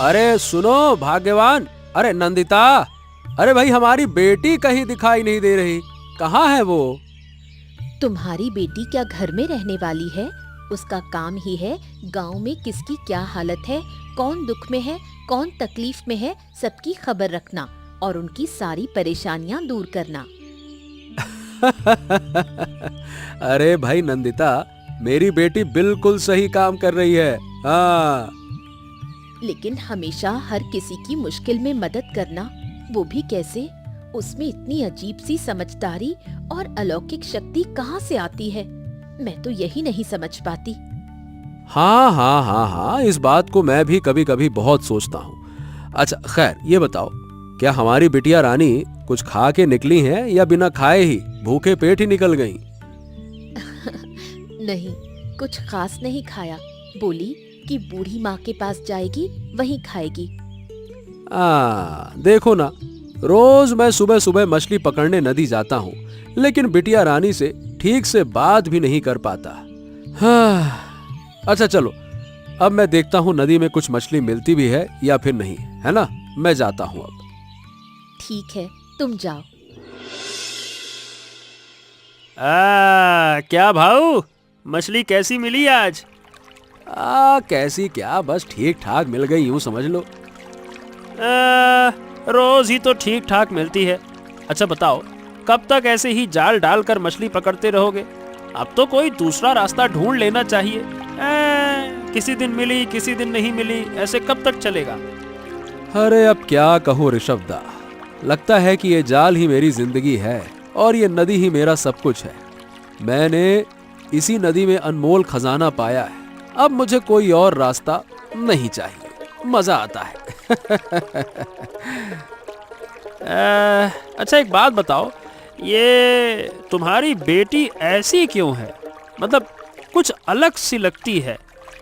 अरे सुनो भाग्यवान, अरे नंदिता, अरे भाई हमारी बेटी कहीं दिखाई नहीं दे रही, कहाँ है वो? तुम्हारी बेटी क्या घर में रहने वाली है? उसका काम ही है गांव में किसकी क्या हालत है, कौन दुख में है, कौन तकलीफ में है, सबकी खबर रखना और उनकी सारी परेशानियां दूर करना। अरे भाई नंदिता, मेरी बेटी बिल्कुल सही काम कर रही है। हाँ। लेकिन हमेशा हर किसी की मुश्किल में मदद करना, वो भी कैसे? उसमें इतनी अजीब सी समझदारी और अलौकिक शक्ति कहाँ से आती है? मैं तो यही नहीं समझ पाती। हाँ हाँ हाँ हाँ, इस बात को मैं भी कभी कभी बहुत सोचता हूँ। अच्छा खैर, ये बताओ, क्या हमारी बिटिया रानी कुछ खा के निकली हैं या बिना खाए ही भूखे पेट ही निकल गईं? नहीं, कुछ खास नहीं खाया। बोली कि बूढ़ी माँ के पास जाएगी, वहीं खाएगी। देखो ना, रोज मैं सुबह सुबह मछली पकड़ने नदी जाता हूँ, लेकिन बिटिया रानी से ठीक से बात भी नहीं कर पाता। हाँ। अच्छा चलो, अब मैं देखता हूँ नदी में कुछ मछली मिलती भी है या फिर नहीं, है ना? मैं जाता हूँ अब। ठीक है, तुम जाओ। क्या भाऊ, मछली कैसी मिली आज? कैसी क्या, बस ठीक ठाक मिल गई, यूं समझ लो। रोज ही तो ठीक ठाक मिलती है। अच्छा बताओ, कब तक ऐसे ही जाल डालकर मछली पकड़ते रहोगे? अब तो कोई दूसरा रास्ता ढूंढ लेना चाहिए। किसी दिन मिली, किसी दिन नहीं मिली, ऐसे कब तक चलेगा? अरे अब क्या कहूँ ऋषभदा, लगता है कि ये जाल ही मेरी जिंदगी है और ये नदी ही मेरा सब कुछ है। मैंने इसी नदी में अनमोल खजाना पाया है, अब मुझे कोई और रास्ता नहीं चाहिए, मजा आता है। अच्छा एक बात बताओ, ये तुम्हारी बेटी ऐसी क्यों है? मतलब कुछ अलग सी लगती है,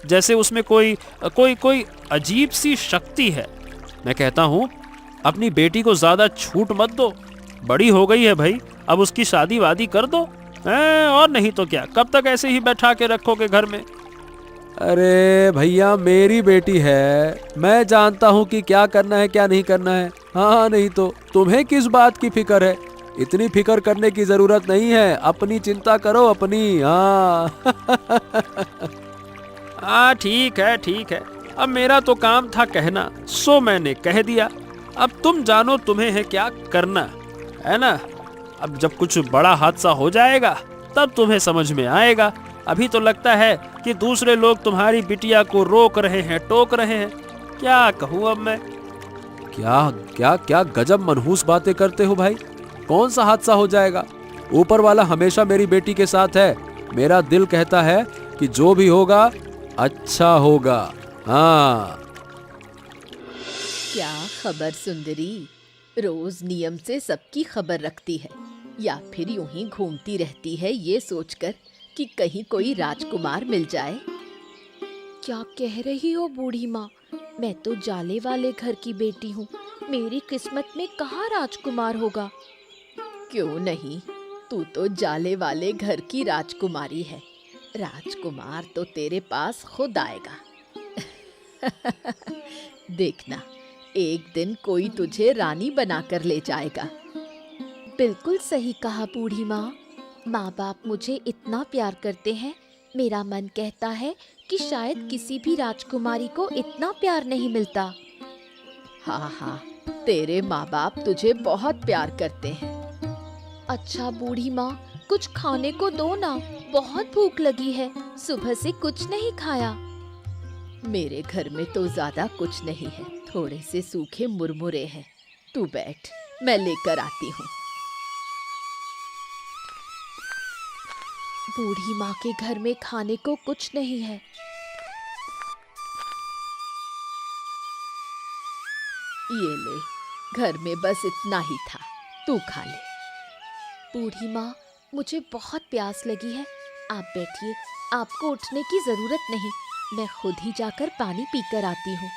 जैसे उसमें कोई कोई कोई अजीब सी शक्ति है। मैं कहता हूँ अपनी बेटी को ज्यादा छूट मत दो, बड़ी हो गई है भाई, अब उसकी शादी वादी कर दो। और नहीं तो क्या, कब तक ऐसे ही बैठा के रखोगे घर में? अरे भैया, मेरी बेटी है, मैं जानता हूँ कि क्या करना है क्या नहीं करना है। हाँ, नहीं तो तुम्हें किस बात की फिक्र है? इतनी फिक्र करने की जरूरत नहीं है, अपनी चिंता करो अपनी। हाँ। हाँ ठीक है ठीक है, अब मेरा तो काम था कहना, सो मैंने कह दिया। अब तुम जानो तुम्हें है क्या करना, है ना? अब जब कुछ बड़ा हादसा हो जाएगा तब तुम्हें समझ में आएगा। अभी तो लगता है कि दूसरे लोग तुम्हारी बिटिया को रोक रहे हैं, टोक रहे हैं। क्या कहूँ अब मैं? क्या क्या क्या गजब मनहूस बातें करते हो भाई। कौन सा हादसा हो जाएगा? ऊपर वाला हमेशा मेरी बेटी के साथ है। मेरा दिल कहता है कि जो भी होगा अच्छा होगा। हाँ। क्या खबर सुंदरी, रोज नियम से सबकी खबर रखती है या फिर यूं ही घूमती रहती है ये सोचकर कि कहीं कोई राजकुमार मिल जाए? क्या कह रही हो बूढ़ी माँ? मैं तो जाले वाले घर की बेटी हूँ, मेरी किस्मत में कहाँ राजकुमार होगा? क्यों नहीं, तू तो जाले वाले घर की राजकुमारी है। राजकुमार तो तेरे पास खुद आएगा। देखना, एक दिन कोई तुझे रानी बनाकर ले जाएगा। बिल्कुल सही कहा बूढ़ी माँ। माँ बाप मुझे इतना प्यार करते हैं, मेरा मन कहता है कि शायद किसी भी राजकुमारी को इतना प्यार नहीं मिलता। हाँ हाँ, तेरे माँ बाप तुझे बहुत प्यार करते हैं। अच्छा बूढ़ी माँ, कुछ खाने को दो ना, बहुत भूख लगी है, सुबह से कुछ नहीं खाया। मेरे घर में तो ज्यादा कुछ नहीं है, थोड़े से सूखे मुरमुरे हैं। तू बैठ, मैं लेकर आती हूँ। बूढ़ी माँ के घर में खाने को कुछ नहीं है। ये ले, घर में बस इतना ही था, तू खा ले। बूढ़ी माँ, मुझे बहुत प्यास लगी है, आप बैठिए, आपको उठने की जरूरत नहीं, मैं खुद ही जाकर पानी पीकर आती हूँ।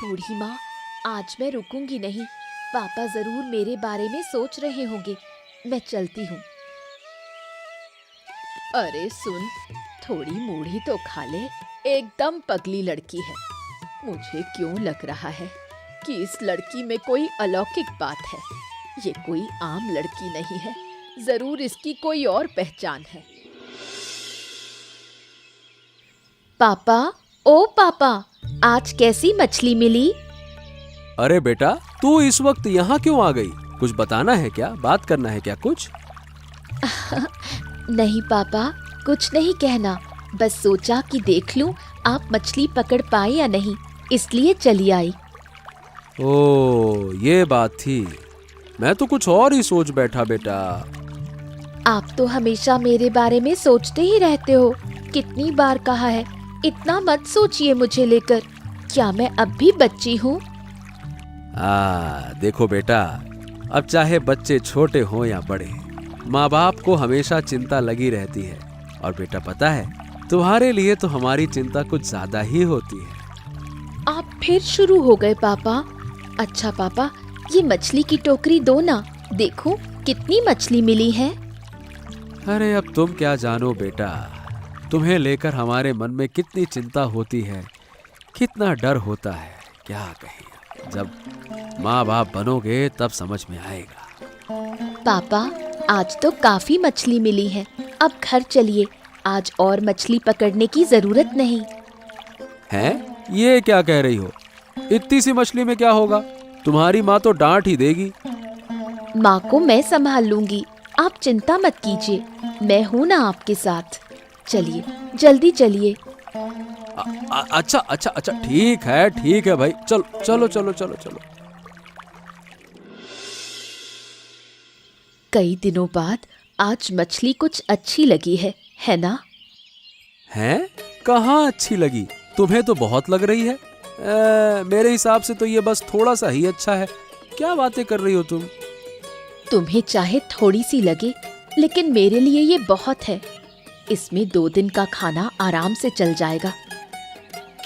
बूढ़ी माँ, आज मैं रुकूंगी नहीं, पापा जरूर मेरे बारे में सोच रहे होंगे, मैं चलती हूँ। अरे सुन, थोड़ी मूढ़ी तो खा ले, एकदम पगली लड़की है। मुझे क्यों लग रहा है कि इस लड़की में कोई अलौकिक बात है। ये कोई आम लड़की नहीं है, जरूर इसकी कोई और पहचान है। पापा, ओ पापा, आज कैसी मछली मिली? अरे बेटा, तू इस वक्त यहाँ क्यों आ गई? कुछ बताना है क्या? बात करना है क्या कुछ? नहीं पापा, कुछ नहीं कहना, बस सोचा कि देख लूं आप मछली पकड़ पाए या नहीं, इसलिए चली आई। ओ, ये बात थी। मैं तो कुछ और ही सोच बैठा बेटा। आप तो हमेशा मेरे बारे में सोचते ही रहते हो। कितनी बार कहा है, इतना मत सोचिए मुझे लेकर। क्या मैं अब भी बच्ची हूँ? देखो बेटा, अब चाहे बच्चे छोटे हों या बड़े, माँ बाप को हमेशा चिंता लगी रहती है। और बेटा पता है, तुम्हारे लिए तो हमारी चिंता कुछ ज्यादा ही होती है। आप फिर शुरू हो गए पापा। अच्छा पापा, ये मछली की टोकरी दो ना, देखो कितनी मछली मिली है। अरे अब तुम क्या जानो बेटा, तुम्हें लेकर हमारे मन में कितनी चिंता होती है, कितना डर होता है, क्या कहें। जब माँ बाप बनोगे तब समझ में आएगा। पापा, आज तो काफी मछली मिली है, अब घर चलिए। आज और मछली पकड़ने की जरूरत नहीं है। ये क्या कह रही हो? इतनी सी मछली में क्या होगा? तुम्हारी माँ तो डांट ही देगी। माँ को मैं संभाल लूंगी, आप चिंता मत कीजिए, मैं हूँ ना आपके साथ। चलिए, जल्दी चलिए। अच्छा अच्छा अच्छा, ठीक है भाई, चलो चलो चलो चलो चलो। कई दिनों बाद आज मछली कुछ अच्छी लगी है ना? हैं? कहाँ अच्छी लगी? तुम्हें तो बहुत लग रही है। मेरे हिसाब से तो ये बस थोड़ा सा ही अच्छा है। क्या बातें कर रही हो तुम? तुम्हें चाहे थोड़ी सी लगे, लेकिन मेरे लिए ये बहुत है। इसमें 2 दिन का खाना आराम से चल जाएगा।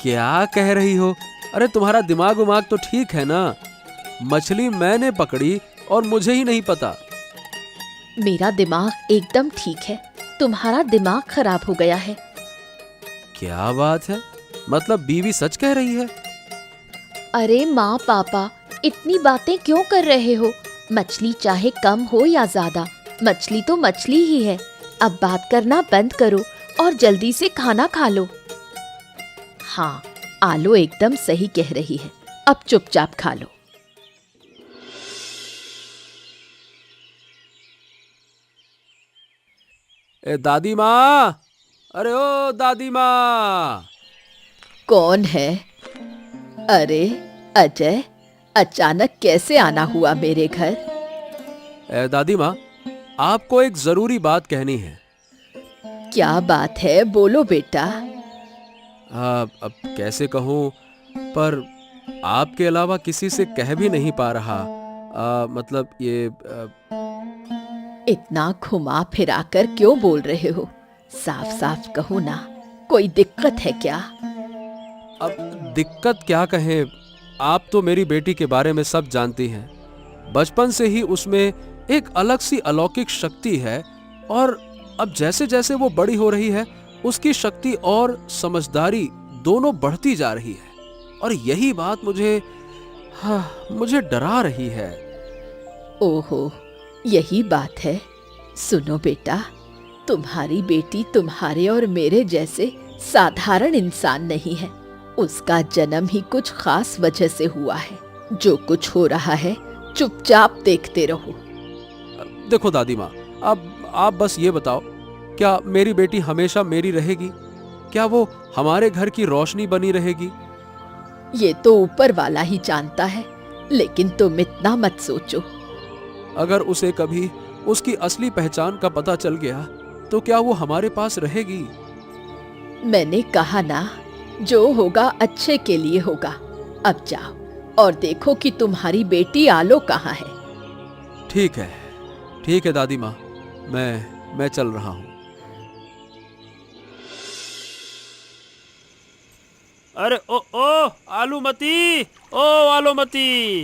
क्या कह रही हो? अरे तुम्हारा दिमाग उमाग तो ठीक है ना? मछली मैंने पकड़ी और मुझे ही नहीं पता। मेरा दिमाग एकदम ठीक है, तुम्हारा दिमाग खराब हो गया है। क्या बात है? मतलब बीवी सच कह रही है? अरे माँ पापा, इतनी बातें क्यों कर रहे हो? मछली चाहे कम हो या ज्यादा, मछली तो मछली ही है। अब बात करना बंद करो और जल्दी से खाना खा लो। हाँ, आलू एकदम सही कह रही है, अब चुपचाप खा लो। दादी माँ, अरे ओ दादी माँ। कौन है? अरे अजय, अचानक कैसे आना हुआ मेरे घर? दादी माँ, आपको एक जरूरी बात कहनी है। क्या बात है, बोलो बेटा। अब कैसे कहूँ, पर आपके अलावा किसी से कह भी नहीं पा रहा। मतलब ये इतना घुमा फिरा कर क्यों बोल रहे हो? साफ साफ कहो ना, कोई दिक्कत है क्या? अब दिक्कत क्या कहें, आप तो मेरी बेटी के बारे में सब जानती हैं। बचपन से ही उसमें एक अलग सी अलौकिक शक्ति है, और अब जैसे जैसे वो बड़ी हो रही है, उसकी शक्ति और समझदारी दोनों बढ़ती जा रही है। और यही बात मुझे डरा रही है। ओहो, यही बात है। सुनो बेटा, तुम्हारी बेटी तुम्हारे और मेरे जैसे साधारण इंसान नहीं है। उसका जन्म ही कुछ खास वजह से हुआ है। जो कुछ हो रहा है चुपचाप देखते रहो। देखो दादी माँ, अब आप बस ये बताओ, क्या मेरी बेटी हमेशा मेरी रहेगी? क्या वो हमारे घर की रोशनी बनी रहेगी? ये तो ऊपर वाला ही जानता है, लेकिन तुम इतना मत सोचो। अगर उसे कभी उसकी असली पहचान का पता चल गया तो क्या वो हमारे पास रहेगी? मैंने कहा ना, जो होगा अच्छे के लिए होगा। अब जाओ और देखो कि तुम्हारी बेटी आलो कहाँ है। ठीक है दादी माँ, मैं चल रहा हूँ। अरे ओ आलूमती, ओ आलूमती।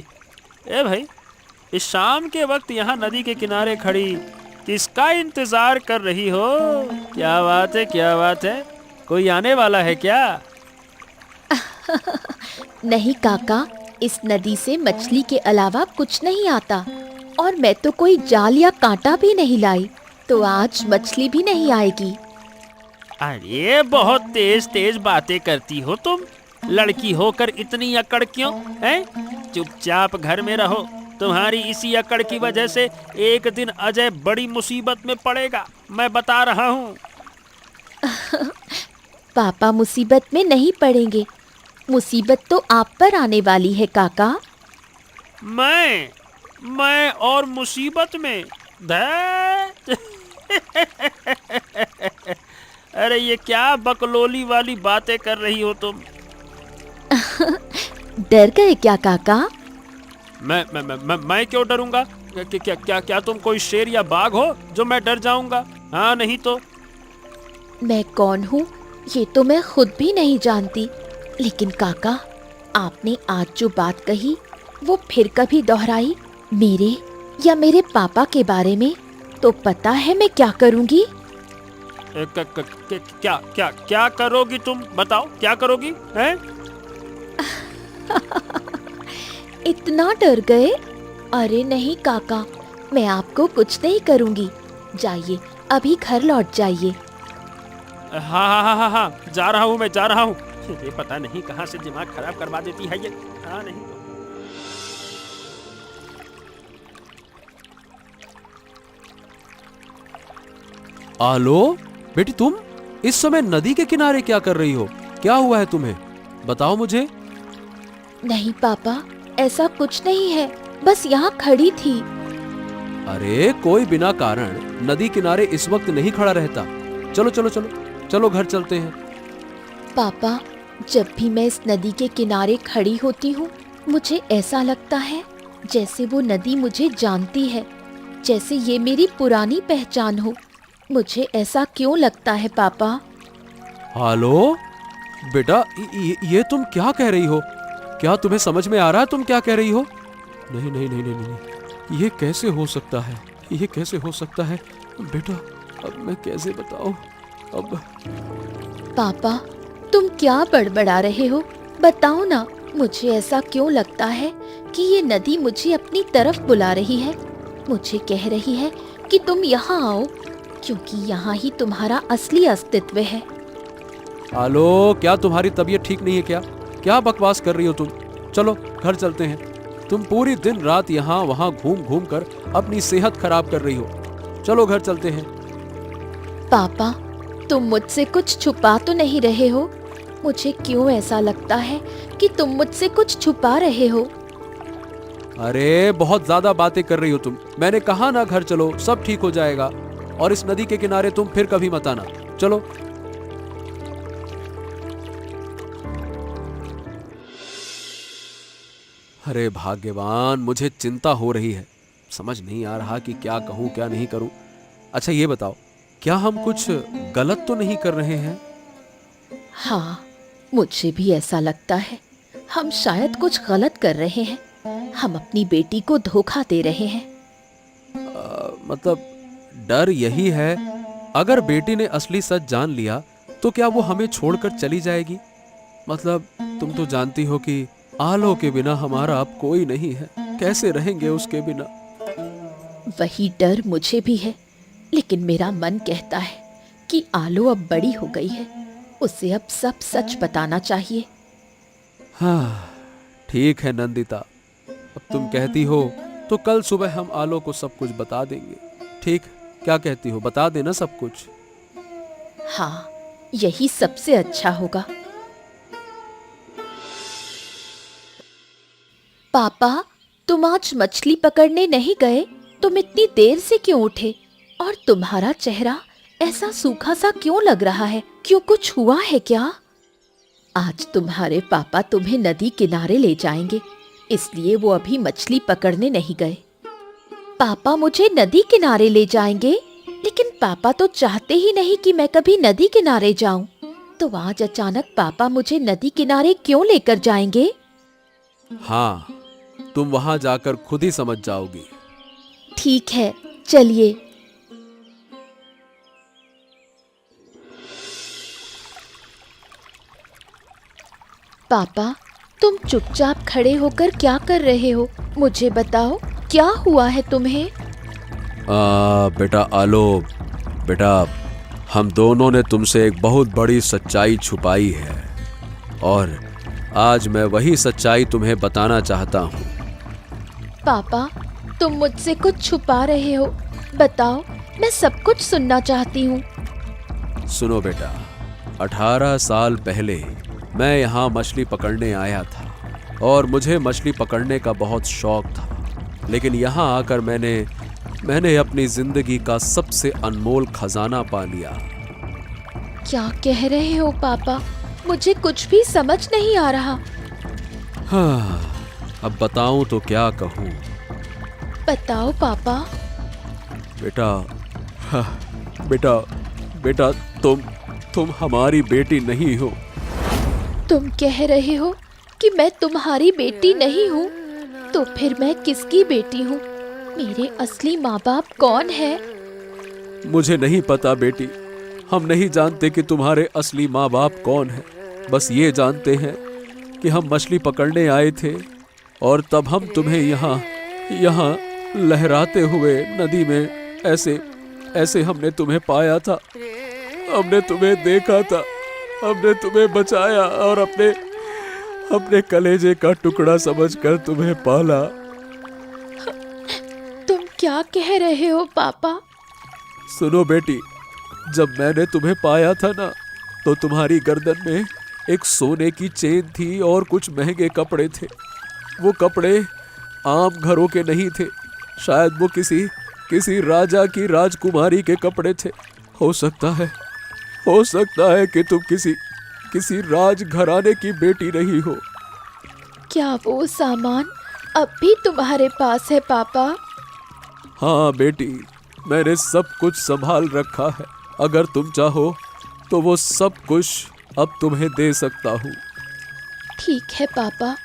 ए भाई, इस शाम के वक्त यहाँ नदी के किनारे खड़ी किसका इंतजार कर रही हो? क्या बात है, क्या बात है? कोई आने वाला है क्या? नहीं काका, इस नदी से मछली के अलावा कुछ नहीं आता। और मैं तो कोई जाल या कांटा भी नहीं लाई, तो आज मछली भी नहीं आएगी। अरे बहुत तेज तेज बातें करती हो तुम। लड़की होकर इतनी अकड़ क्यों हैं? चुपचाप घर में रहो। तुम्हारी इसी अकड़ की वजह से एक दिन अजय बड़ी मुसीबत में पड़ेगा, मैं बता रहा हूँ। पापा मुसीबत में नहीं पड़ेंगे, मुसीबत तो आप पर आने वाली है काका। मैं और मुसीबत में? धैट! अरे ये क्या बकलोली वाली बातें कर रही हो तुम? डर गए क्या काका? मैं क्यों डरूंगा? क्या तुम कोई शेर या बाघ हो जो मैं डर जाऊंगा? हाँ नहीं तो। मैं कौन हूँ ये तो मैं खुद भी नहीं जानती, लेकिन काका आपने आज जो बात कही वो फिर कभी दोहराई मेरे या मेरे पापा के बारे में, तो पता है मैं क्या करूँगी? क्या करोगी तुम? बताओ क्या करोगी हैं? इतना डर गए? अरे नहीं काका, मैं आपको कुछ नहीं करूँगी। जाइए, अभी घर लौट जाइए। हाँ, जा रहा हूँ, मैं जा रहा हूँ। ये पता नहीं कहाँ से दिमाग खराब करवा देती है ये। हाँ नहीं तो। आलो, बेटी तुम इस समय नदी के किनारे क्या कर रही हो? क्या हुआ है तुम्हें? बताओ मुझे। नहीं पापा, ऐसा कुछ नहीं है, बस यहाँ खड़ी थी। अरे कोई बिना कारण नदी किनारे इस वक्त नहीं खड़ा रहता। चलो चलो चलो चलो घर चलते हैं। पापा, जब भी मैं इस नदी के किनारे खड़ी होती हूँ, मुझे ऐसा लगता है जैसे वो नदी मुझे जानती है, जैसे ये मेरी पुरानी पहचान हो। मुझे ऐसा क्यों लगता है पापा? हेलो बेटा, ये तुम क्या कह रही हो? क्या तुम्हें समझ में आ रहा है तुम क्या कह रही हो? नहीं नहीं नहीं नहीं नहीं, ये कैसे हो सकता है? ये कैसे हो सकता है बेटा? अब मैं कैसे बताऊं? अब पापा, तुम क्या बड़बड़ा रहे हो? बताओ ना, मुझे ऐसा क्यों लगता है कि ये नदी मुझे अपनी तरफ बुला रही है? मुझे कह रही है कि तुम यहाँ आओ, क्योंकि यहाँ ही तुम्हारा असली अस्तित्व है। हेलो, क्या तुम्हारी तबीयत ठीक नहीं है क्या? क्या बकवास कर रही हो तुम? चलो घर चलते हैं। तुम पूरी दिन रात यहाँ वहाँ घूम घूम कर अपनी सेहत खराब कर रही हो। चलो घर चलते हैं। पापा, तुम मुझसे कुछ छुपा तो नहीं रहे हो? मुझे क्यों ऐसा लगता है कि तुम मुझसे कुछ छुपा रहे हो? अरे बहुत ज्यादा बातें कर रही हो तुम। मैंने कहा ना घर चलो, सब ठीक हो जाएगा। और इस नदी के किनारे तुम फिर कभी मत आना। चलो। अरे भाग्यवान, मुझे चिंता हो रही है। समझ नहीं आ रहा कि क्या कहूं क्या नहीं करूं। अच्छा ये बताओ, क्या हम कुछ गलत तो नहीं कर रहे हैं? हाँ, मुझे भी ऐसा लगता है। हम शायद कुछ गलत कर रहे हैं। हम अपनी बेटी को धोखा दे रहे हैं। मतलब डर यही है, अगर बेटी ने असली सच जान लिया तो क्या वो हमें छोड़कर चली जाएगी? मतलब तुम तो जानती हो कि आलो के बिना हमारा अब कोई नहीं है। कैसे रहेंगे उसके बिना? वही डर मुझे भी है, लेकिन मेरा मन कहता है कि आलो अब बड़ी हो गई है, उसे अब सब सच बताना चाहिए। हाँ ठीक है नंदिता, अब तुम कहती हो तो कल सुबह हम आलो को सब कुछ बता देंगे। ठीक, क्या कहती हो? बता देना सब कुछ। हाँ, यही सबसे अच्छा होगा। पापा, तुम आज मछली पकड़ने नहीं गए? तुम इतनी देर से क्यों उठे? और तुम्हारा चेहरा ऐसा सूखा सा क्यों लग रहा है? क्यों, कुछ हुआ है क्या? आज तुम्हारे पापा तुम्हें नदी किनारे ले जाएंगे, इसलिए वो अभी मछली पकड़ने नहीं गए। पापा मुझे नदी किनारे ले जाएंगे? लेकिन पापा तो चाहते ही नहीं कि मैं कभी नदी किनारे जाऊं। तो आज अचानक पापा मुझे नदी किनारे क्यों लेकर जाएंगे? हाँ, तुम वहां जाकर खुद ही समझ जाओगी। ठीक है, चलिए। पापा, तुम चुपचाप खड़े होकर क्या कर रहे हो? मुझे बताओ, क्या हुआ है तुम्हें? बेटा आलोक, बेटा हम दोनों ने तुमसे एक बहुत बड़ी सच्चाई छुपाई है और आज मैं वही सच्चाई तुम्हें बताना चाहता हूँ। पापा, तुम मुझसे कुछ छुपा रहे हो। बताओ, मैं सब कुछ सुनना चाहती हूँ। सुनो बेटा, 18 साल पहले मैं यहाँ मछली पकड़ने आया था और मुझे मछली पकड़ने का बहुत शौक था, लेकिन यहाँ आकर मैंने अपनी जिंदगी का सबसे अनमोल खजाना पा लिया। क्या कह रहे हो पापा? मुझे कुछ भी समझ नहीं आ रहा। हाँ, अब बताऊं तो क्या कहूं? बताओ पापा। बेटा, बेटा तुम हमारी बेटी नहीं हो। तुम कह रहे हो कि मैं तुम्हारी बेटी नहीं हूँ? तो फिर मैं किसकी बेटी हूँ? मेरे असली माँ बाप कौन है? मुझे नहीं पता बेटी, हम नहीं जानते कि तुम्हारे असली माँ बाप कौन है। बस ये जानते हैं कि हम मछली पकड़ने आए थे और तब हम तुम्हें यहाँ लहराते हुए नदी में ऐसे हमने तुम्हें पाया था। हमने तुम्हें देखा था, हमने तुम्हें बचाया और अपने कलेजे का टुकड़ा समझकर तुम्हें पाला। तुम क्या कह रहे हो पापा? सुनो बेटी, जब मैंने तुम्हें पाया था ना, तो तुम्हारी गर्दन में एक सोने की चेन थी और कुछ महंगे कपड़े थे। वो कपड़े आम घरों के नहीं थे, शायद वो किसी राजा की राजकुमारी के कपड़े थे। हो सकता है कि तुम किसी राजघराने की बेटी रही हो। क्या वो सामान अब भी तुम्हारे पास है पापा? हाँ बेटी, मैंने सब कुछ संभाल रखा है। अगर तुम चाहो तो वो सब कुछ अब तुम्हें दे सकता हूँ। ठीक है पापा,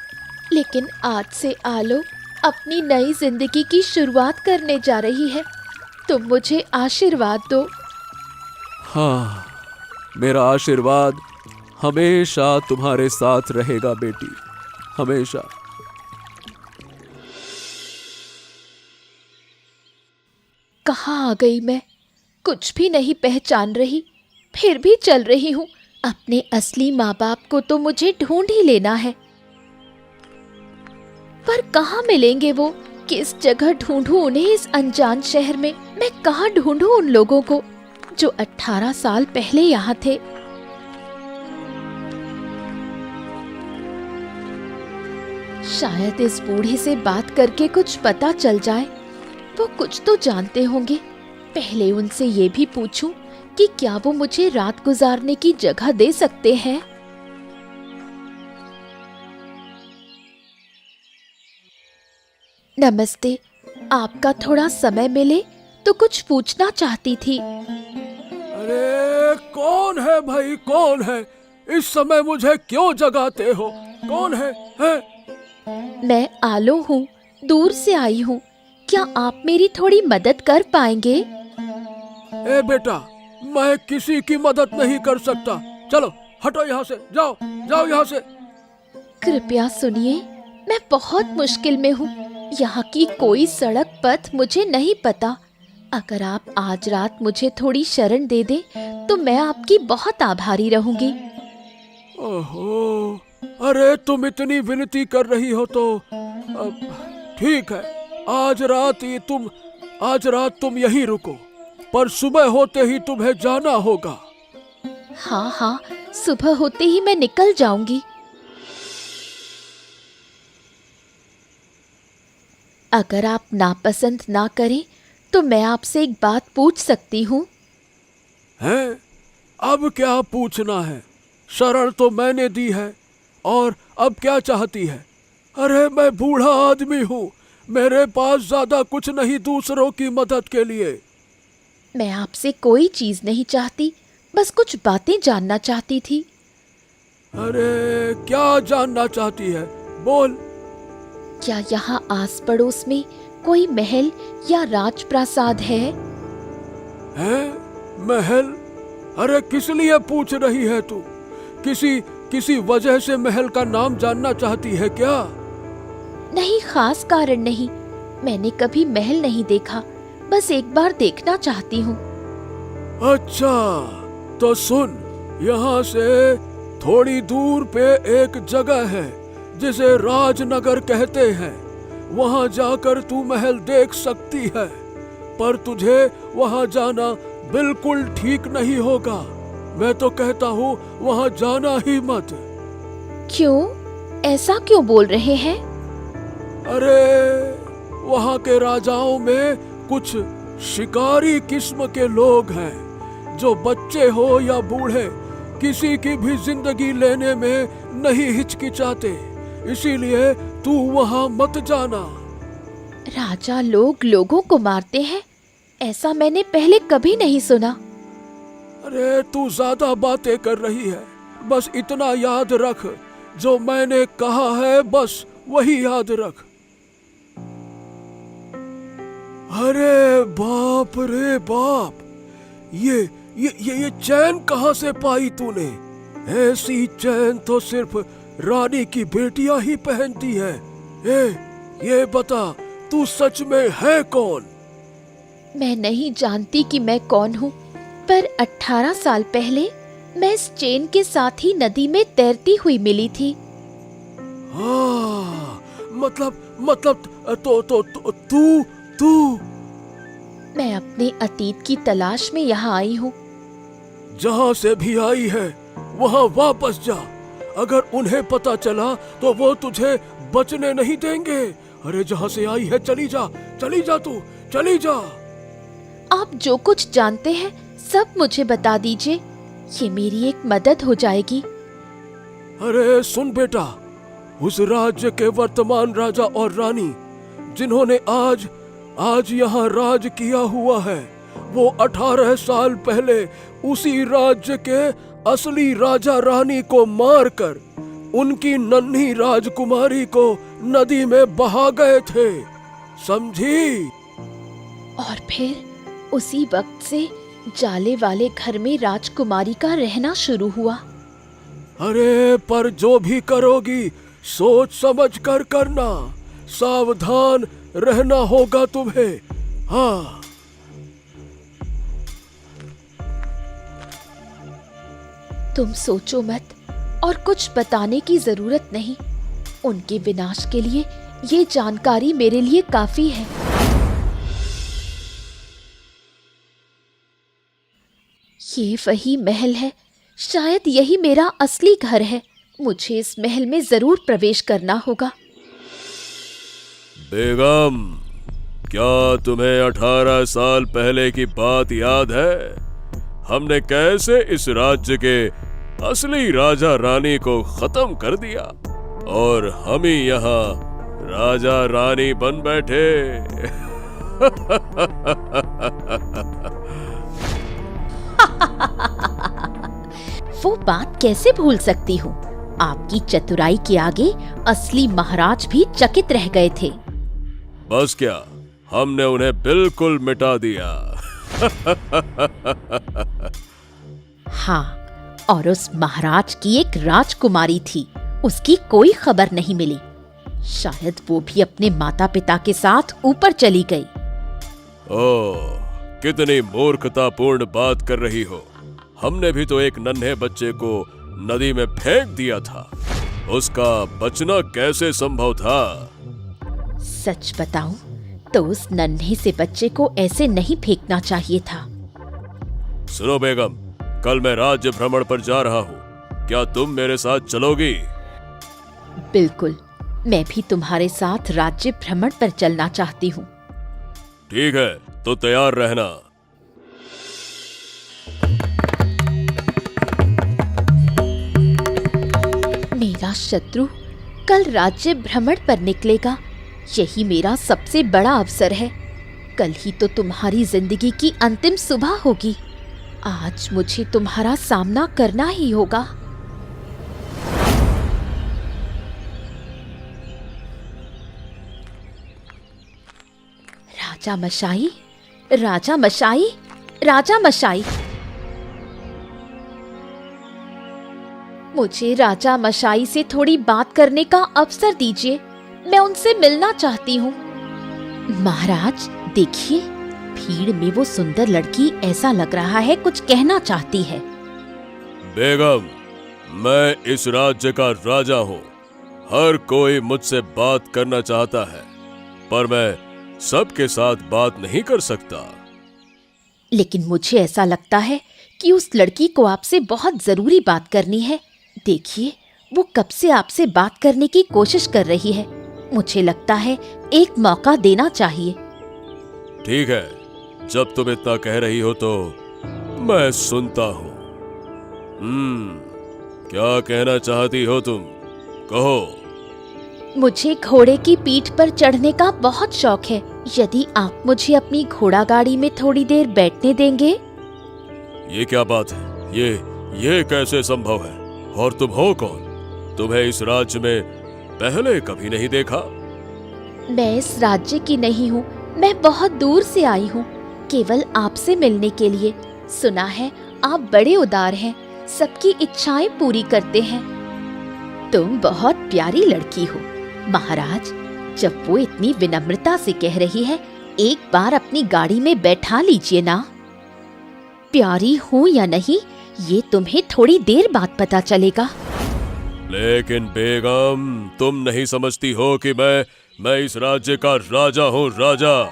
लेकिन आज से आलो अपनी नई जिंदगी की शुरुआत करने जा रही है। तुम मुझे आशीर्वाद दो। हाँ, मेरा आशीर्वाद हमेशा तुम्हारे साथ रहेगा बेटी, हमेशा। कहाँ आ गई मैं? कुछ भी नहीं पहचान रही, फिर भी चल रही हूँ। अपने असली माँ बाप को तो मुझे ढूंढ ही लेना है, पर कहाँ मिलेंगे वो? किस जगह ढूंढूं उन्हें इस अनजान शहर में? मैं कहाँ ढूंढूं उन लोगों को जो 18 साल पहले यहाँ थे? शायद इस बूढ़े से बात करके कुछ पता चल जाए। वो कुछ तो जानते होंगे। पहले उनसे ये भी पूछूं कि क्या वो मुझे रात गुजारने की जगह दे सकते हैं। नमस्ते, आपका थोड़ा समय मिले तो कुछ पूछना चाहती थी। अरे कौन है भाई, कौन है? इस समय मुझे क्यों जगाते हो? कौन है? मैं आलो हूँ, दूर से आई हूँ। क्या आप मेरी थोड़ी मदद कर पाएंगे? ए बेटा, मैं किसी की मदद नहीं कर सकता। चलो हटो यहाँ से, जाओ यहाँ से। कृपया सुनिए, मैं बहुत मुश्किल में हूँ। यहाँ की कोई सड़क पथ मुझे नहीं पता। अगर आप आज रात मुझे थोड़ी शरण दे दें तो मैं आपकी बहुत आभारी रहूंगी। ओहो, अरे तुम इतनी विनती कर रही हो तो ठीक है, आज रात तुम यहीं रुको, पर सुबह होते ही तुम्हें जाना होगा। हाँ, सुबह होते ही मैं निकल जाऊंगी। अगर आप नापसंद ना करें तो मैं आपसे एक बात पूछ सकती हूँ? हैं? अब क्या पूछना है? शरण तो मैंने दी है, और अब क्या चाहती है? अरे मैं बूढ़ा आदमी हूँ, मेरे पास ज्यादा कुछ नहीं दूसरों की मदद के लिए। मैं आपसे कोई चीज नहीं चाहती, बस कुछ बातें जानना चाहती थी। अरे क्या जानना चाहती है? बोल। क्या यहाँ आस पड़ोस में कोई महल या राजप्रासाद है? हैं? महल? अरे किस लिए पूछ रही है तू? किसी वजह से महल का नाम जानना चाहती है क्या? नहीं, खास कारण नहीं। मैंने कभी महल नहीं देखा, बस एक बार देखना चाहती हूँ। अच्छा, तो सुन, यहाँ से थोड़ी दूर पे एक जगह है जिसे राजनगर कहते हैं। वहाँ जाकर तू महल देख सकती है, पर तुझे वहाँ जाना बिल्कुल ठीक नहीं होगा। मैं तो कहता हूँ वहाँ जाना ही मत। क्यों? ऐसा क्यों बोल रहे हैं? अरे, वहाँ के राजाओं में कुछ शिकारी किस्म के लोग हैं जो बच्चे हो या बूढ़े किसी की भी जिंदगी लेने में नहीं हिचकिचाते। इसीलिए तू वहाँ मत जाना। राजा लोग लोगों को मारते हैं? ऐसा मैंने पहले कभी नहीं सुना। अरे, तू ज्यादा बातें कर रही है। बस इतना याद रख, जो मैंने कहा है बस वही याद रख। अरे बाप रे बाप, ये चैन कहाँ से पाई तूने? ऐसी चैन तो सिर्फ रानी की बेटियां ही पहनती है। ये बता, तू सच में है कौन? मैं नहीं जानती कि मैं कौन हूँ, पर 18 साल पहले मैं इस चेन के साथ ही नदी में तैरती हुई मिली थी। हाँ, मतलब तू मैं अपने अतीत की तलाश में यहाँ आई हूँ। जहाँ से भी आई है वहाँ वापस जा। अगर उन्हें पता चला तो वो तुझे बचने नहीं देंगे। अरे, जहाँ से आई है चली जा तू, चली जा। आप जो कुछ जानते हैं सब मुझे बता दीजिए, ये मेरी एक मदद हो जाएगी। अरे सुन बेटा, उस राज्य के वर्तमान राजा और रानी जिन्होंने आज यहाँ राज किया हुआ है, वो 18 साल पहले उसी राज्य के असली राजा रानी को मारकर उनकी नन्ही राजकुमारी को नदी में बहा गए थे, समझी? और फिर उसी वक्त से जाले वाले घर में राजकुमारी का रहना शुरू हुआ। अरे, पर जो भी करोगी सोच समझ कर करना, सावधान रहना होगा तुम्हें। हाँ। तुम सोचो मत, और कुछ बताने की जरूरत नहीं। उनके विनाश के लिए ये जानकारी मेरे लिए काफी है। ये वही महल है, शायद यही मेरा असली घर है। मुझे इस महल में जरूर प्रवेश करना होगा। बेगम, क्या तुम्हें 18 साल पहले की बात याद है? हमने कैसे इस राज्य के असली राजा रानी को खत्म कर दिया और हम ही यहाँ राजा रानी बन बैठे। वो बात कैसे भूल सकती हूँ? आपकी चतुराई के आगे असली महाराज भी चकित रह गए थे। बस क्या, हमने उन्हें बिल्कुल मिटा दिया। हाँ, और उस महाराज की एक राजकुमारी थी, उसकी कोई खबर नहीं मिली। शायद वो भी अपने माता पिता के साथ ऊपर चली गई। ओह, कितनी मूर्खतापूर्ण बात कर रही हो। हमने भी तो एक नन्हे बच्चे को नदी में फेंक दिया था। उसका बचना कैसे संभव था? सच बताऊं तो उस नन्हे से बच्चे को ऐसे नहीं फेंकना चाहिए था। सुनो बेगम, कल मैं राज्य भ्रमण पर जा रहा हूँ, क्या तुम मेरे साथ चलोगी? बिल्कुल, मैं भी तुम्हारे साथ राज्य भ्रमण पर चलना चाहती हूँ। ठीक है, तो तैयार रहना। मेरा शत्रु कल राज्य भ्रमण पर निकलेगा। यही मेरा सबसे बड़ा अवसर है। कल ही तो तुम्हारी जिंदगी की अंतिम सुबह होगी। आज मुझे तुम्हारा सामना करना ही होगा। राजा मशाई, राजा मशाई, राजा मशाई। मुझे राजा मशाई से थोड़ी बात करने का अवसर दीजिए। मैं उनसे मिलना चाहती हूँ। महाराज देखिए, भीड़ में वो सुंदर लड़की ऐसा लग रहा है कुछ कहना चाहती है। बेगम, मैं इस राज्य का राजा हूँ। हर कोई मुझसे बात करना चाहता है, पर मैं सबके साथ बात नहीं कर सकता। लेकिन मुझे ऐसा लगता है कि उस लड़की को आपसे बहुत जरूरी बात करनी है। देखिए, वो कब से आपसे बात करने की कोशिश कर रही है। मुझे लगता है एक मौका देना चाहिए। ठीक है, जब तुम इतना कह रही हो तो मैं सुनता हूँ। क्या कहना चाहती हो तुम? कहो। मुझे घोड़े की पीठ पर चढ़ने का बहुत शौक है। यदि आप मुझे अपनी घोड़ा गाड़ी में थोड़ी देर बैठने देंगे। ये क्या बात है? ये कैसे संभव है? और तुम हो कौन? तुम्हें इस राज्य में पहले कभी नहीं देखा। मैं इस राज्य की नहीं हूँ, मैं बहुत दूर से आई हूँ, केवल आपसे मिलने के लिए। सुना है आप बड़े उदार हैं, सबकी इच्छाएं पूरी करते हैं। तुम बहुत प्यारी लड़की हो। महाराज, जब वो इतनी विनम्रता से कह रही है, एक बार अपनी गाड़ी में बैठा लीजिए ना। प्यारी हूँ या नहीं, ये तुम्हें थोड़ी देर बाद पता चलेगा। लेकिन बेगम, तुम नहीं समझती हो कि मैं इस राज्य का राजा हूँ, राजा।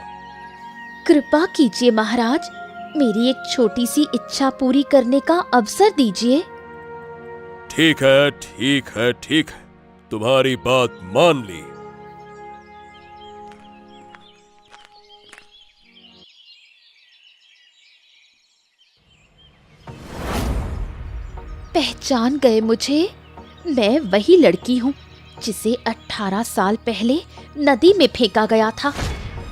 कृपा कीजिए महाराज, मेरी एक छोटी सी इच्छा पूरी करने का अवसर दीजिए। ठीक है, ठीक है, ठीक है, तुम्हारी बात मान ली। पहचान गए मुझे? मैं वही लड़की हूँ जिसे 18 साल पहले नदी में फेंका गया था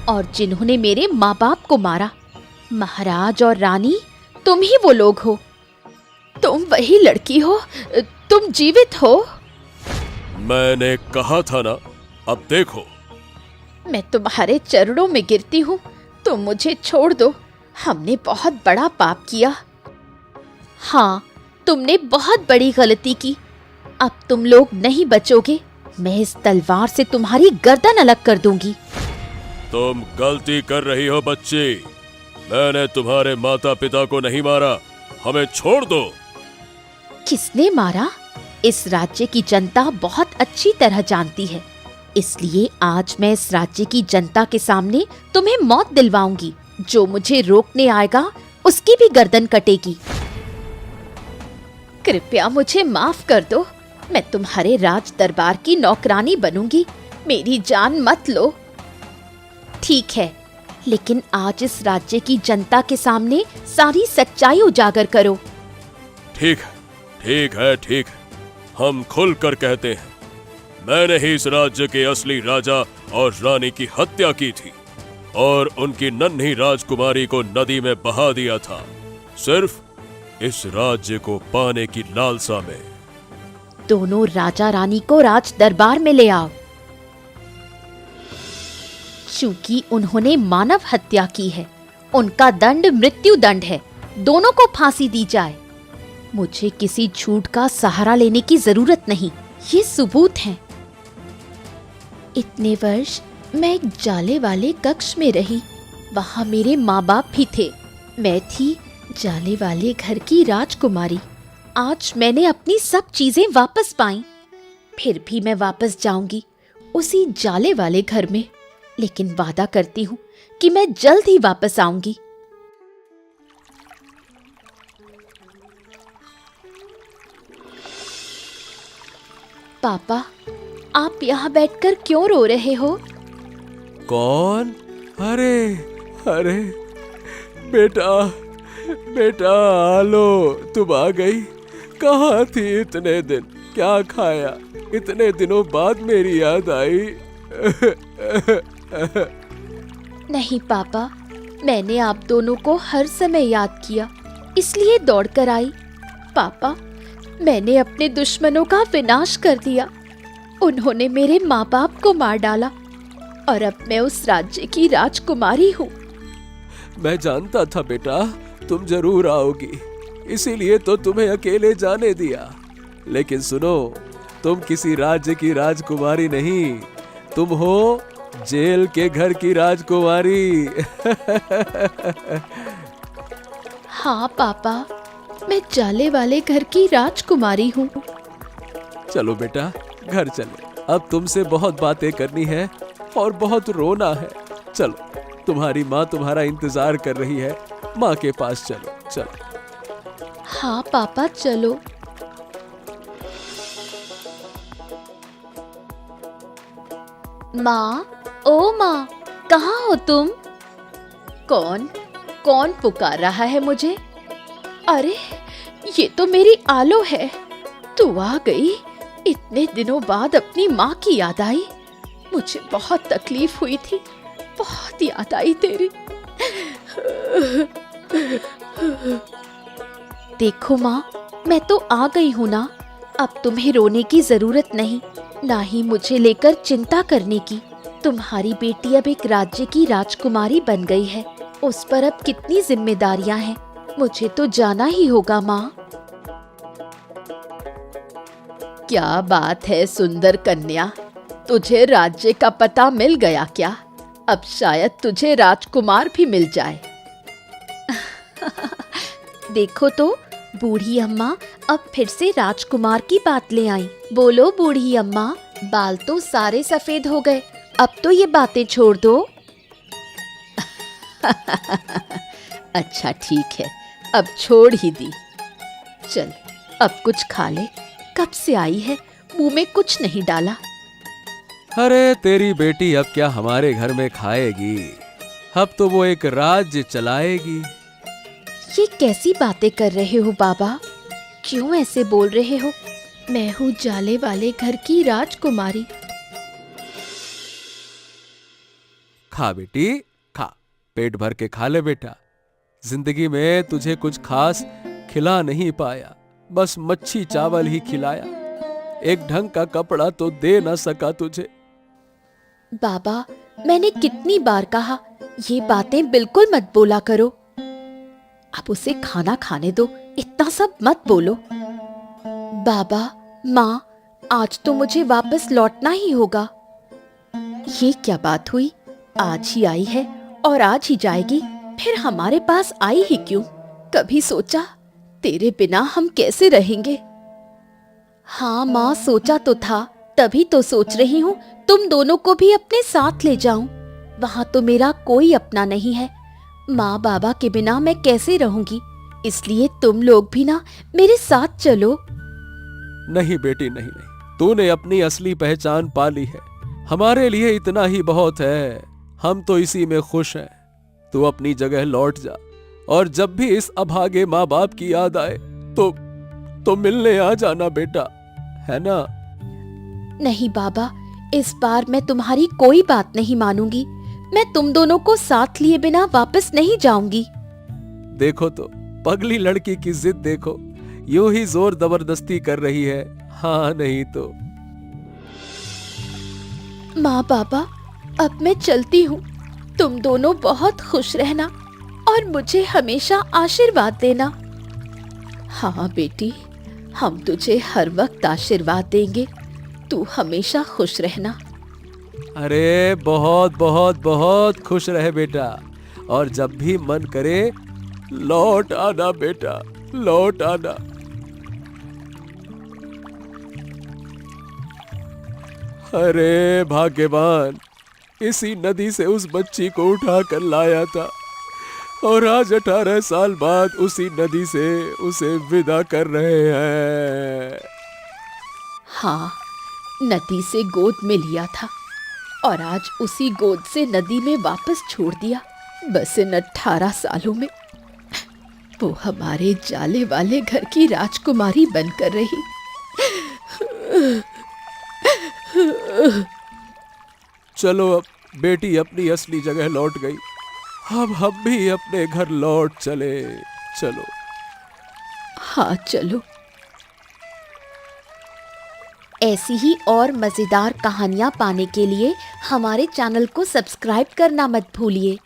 और जिन्होंने मेरे माँ बाप को मारा। महाराज और रानी, तुम ही वो लोग हो। तुम वही लड़की हो, तुम जीवित हो। मैंने कहा था ना, अब देखो। मैं तुम्हारे चरणों में गिरती हूँ, तुम मुझे छोड़ दो। हमने बहुत बड़ा पाप किया। हाँ, तुमने बहुत बड़ी गलती की। अब तुम लोग नहीं बचोगे। मैं इस तलवार से तुम्हारी गर्दन अलग कर दूंगी। तुम गलती कर रही हो बच्ची। मैंने तुम्हारे माता पिता को नहीं मारा, हमें छोड़ दो। किसने मारा? इस राज्य की जनता बहुत अच्छी तरह जानती है, इसलिए आज मैं इस राज्य की जनता के सामने तुम्हें मौत दिलवाऊंगी। जो मुझे रोकने आएगा उसकी भी गर्दन कटेगी। कृपया मुझे माफ कर दो। मैं तुम्हारे राज दरबार की नौकरानी बनूंगी। मेरी जान मत लो। ठीक है, लेकिन आज इस राज्य की जनता के सामने सारी सच्चाई उजागर करो। ठीक है, ठीक है, ठीक है। हम खुलकर कहते हैं, मैंने ही इस राज्य के असली राजा और रानी की हत्या की थी और उनकी नन्ही राजकुमारी को नदी में बहा दिया था, सिर्फ इस राज्य को पाने की लालसा में। दोनों राजा रानी को राज दरबार में ले आओ। चूंकि उन्होंने मानव हत्या की है, उनका दंड मृत्यु दंड है। दोनों को फांसी दी जाए। मुझे किसी झूठ का सहारा लेने की जरूरत नहीं, ये सबूत हैं। इतने वर्ष मैं एक जाले वाले कक्ष में रही। वहां मेरे माँ बाप भी थे। मैं थी जाले वाले घर की राजकुमारी। आज मैंने अपनी सब चीजें वापस पाई। फिर भी मैं वापस जाऊंगी उसी जाले वाले घर में, लेकिन वादा करती हूँ कि मैं जल्द ही वापस आऊंगी। पापा, आप यहाँ बैठकर क्यों रो रहे हो? कौन? अरे अरे बेटा, बेटा आलो, तुम आ गई। कहाँ थी इतने दिन? क्या खाया? इतने दिनों बाद मेरी याद आई। नहीं पापा, मैंने आप दोनों को हर समय याद किया, इसलिए दौड़कर आई। पापा, मैंने अपने दुश्मनों का विनाश कर दिया। उन्होंने मेरे माँ बाप को मार डाला और अब मैं उस राज्य की राजकुमारी हूँ। मैं जानता था बेटा, तुम जरूर आओगी, इसीलिए तो तुम्हें अकेले जाने दिया। लेकिन सुनो, तुम किसी राज्य की राजकुमारी नहीं, तुम हो जेल के घर की राजकुमारी। हाँ पापा, मैं जाले वाले घर की राजकुमारी हूँ। चलो बेटा, घर चले। अब तुमसे बहुत बातें करनी है और बहुत रोना है। चलो, तुम्हारी माँ तुम्हारा इंतजार कर रही है। माँ के पास चलो, चलो। हाँ पापा, चलो। माँ, ओ माँ, कहाँ हो तुम? कौन कौन पुकार रहा है मुझे? अरे, ये तो मेरी आलो है। तू आ गई। इतने दिनों बाद अपनी माँ की याद आई। मुझे बहुत तकलीफ हुई थी, बहुत याद आई तेरी। देखो माँ, मैं तो आ गई हूँ ना। अब तुम्हें रोने की जरूरत नहीं, ना ही मुझे लेकर चिंता करने की। तुम्हारी बेटी अब एक राज्य की राजकुमारी बन गई है। उस पर अब कितनी जिम्मेदारियां हैं। मुझे तो जाना ही होगा माँ। क्या बात है सुंदर कन्या, तुझे राज्य का पता मिल गया क्या? अब शायद तुझे राजकुमार भी मिल जाए। देखो तो, बूढ़ी अम्मा अब फिर से राजकुमार की बात ले आई। बोलो बूढ़ी अम्मा, बाल तो सारे सफेद हो गए, अब तो ये बातें छोड़ दो। अच्छा ठीक है, अब छोड़ ही दी। चल, अब कुछ खा ले। कब से आई है, मुंह में कुछ नहीं डाला। अरे तेरी बेटी अब क्या हमारे घर में खाएगी? अब तो वो एक राज्य चलाएगी। ये कैसी बातें कर रहे हो बाबा? क्यों ऐसे बोल रहे हो? मैं हूँ जाले वाले घर की राजकुमारी। खा बेटी, खा। पेट भर के खा ले बेटा। जिंदगी में तुझे कुछ खास खिला नहीं पाया, बस मच्छी चावल ही खिलाया। एक ढंग का कपड़ा तो दे ना सका तुझे। बाबा, मैंने कितनी बार कहा, ये बातें बिल्कुल मत बोला करो। अब उसे खाना खाने दो, इतना सब मत बोलो। बाबा, माँ, आज तो मुझे वापस लौटना ही होगा। ये क्या बात हुई? आज ही आई है और आज ही जाएगी, फिर हमारे पास आई ही क्यों? कभी सोचा तेरे बिना हम कैसे रहेंगे? हाँ माँ, सोचा तो था, तभी तो सोच रही हूँ तुम दोनों को भी अपने साथ ले जाऊं। वहां तो मेरा कोई अपना नहीं है। माँ बाबा के बिना मैं कैसे रहूंगी? इसलिए तुम लोग भी ना मेरे साथ चलो। नहीं बेटी, नहीं नहीं, तूने अपनी असली पहचान पा ली है। हमारे लिए इतना ही बहुत है। हम तो इसी में खुश हैं। तू अपनी जगह लौट जा, और जब भी इस अभागे माँ बाप की याद आए तो मिलने आ जाना बेटा, है ना? नहीं बाबा, इस बार मैं तुम्हारी कोई बात नहीं मानूंगी। मैं तुम दोनों को साथ लिए बिना वापस नहीं जाऊंगी। देखो तो, पगली लड़की की जिद देखो, यूं ही जोर जबरदस्ती कर रही है। हाँ नहीं तो। माँ बाबा, अब मैं चलती हूँ। तुम दोनों बहुत खुश रहना और मुझे हमेशा आशीर्वाद देना। हाँ बेटी, हम तुझे हर वक्त आशीर्वाद देंगे। तू हमेशा खुश रहना। अरे बहुत बहुत बहुत खुश रहे बेटा, और जब भी मन करे लौट आना बेटा, लौट आना। अरे भाग्यवान, इसी नदी से उस बच्ची को उठा कर लाया था, और आज 18 साल बाद उसी नदी से उसे विदा कर रहे हैं। हाँ, नदी से गोद में लिया था और आज उसी गोद से नदी में वापस छोड़ दिया। बस इन 18 सालों में वो हमारे जाले वाले घर की राजकुमारी बनकर रही। चलो, अब बेटी अपनी असली जगह लौट गई। अब हम भी अपने घर लौट चले। चलो। हाँ चलो। ऐसी ही और मजेदार कहानियाँ पाने के लिए हमारे चैनल को सब्सक्राइब करना मत भूलिए।